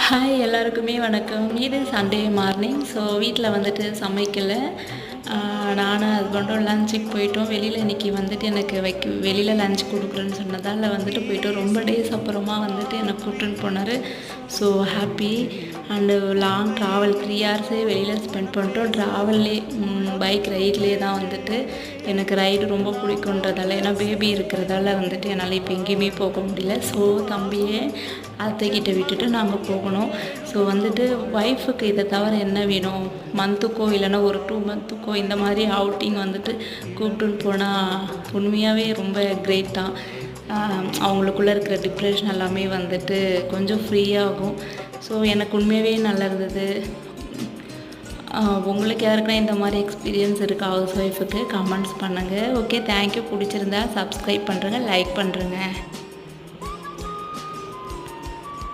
Hi எல்லாருக்குமே வணக்கம். இது சண்டே மார்னிங். ஸோ வீட்டில் வந்துட்டு சமைக்கலை. நானும் ஹஸ்பண்டும் லஞ்சுக்கு போயிட்டோம். வெளியில் இன்றைக்கி வந்துட்டு எனக்கு வெளியில் லஞ்ச் கொடுக்குறேன்னு சொன்னதால் வந்துட்டு போயிட்டோம். ரொம்ப டேஸ் அப்புறமா வந்துட்டு என்னை கூப்பிட்டுன்னு போனார். So happy. And long travel 3 hours வெளியில் ஸ்பெண்ட் பண்ணிட்டோம். ட்ராவல்லே பைக் ரைட்லேயே தான் வந்துட்டு எனக்கு ரைடு ரொம்ப பிடிக்குன்றதால, ஏன்னா பேபி இருக்கிறதால வந்துட்டு என்னால் இப்போ எங்கேயுமே போக முடியல. ஸோ தம்பியே அத்தைக்கிட்ட விட்டுட்டு நாங்கள் போகணும். ஸோ வந்துட்டு ஒய்ஃபுக்கு இதை தவிர என்ன வேணும், மந்த்துக்கோ இல்லைன்னா ஒரு 2 மந்த்துக்கோ இந்த மாதிரி அவுட்டிங் வந்துட்டு கூப்பிட்டுன்னு போனால் உண்மையாகவே ரொம்ப கிரேட் தான். அவங்களுக்குள்ளே இருக்கிற டிப்ரெஷன் எல்லாமே வந்துட்டு கொஞ்சம் ஃப்ரீயாகும். ஸோ எனக்கு உண்மையாகவே நல்லா இருந்தது. உங்களுக்கு யாருக்குன்னா இந்த மாதிரி எக்ஸ்பீரியன்ஸ் இருக்கா ஹவுஸ் ஒய்ஃபுக்கு கமெண்ட்ஸ் பண்ணுங்கள். Okay, thank you. பிடிச்சிருந்தா சப்ஸ்கிரைப் பண்ணுறேங்க, லைக் பண்ணுறேங்க.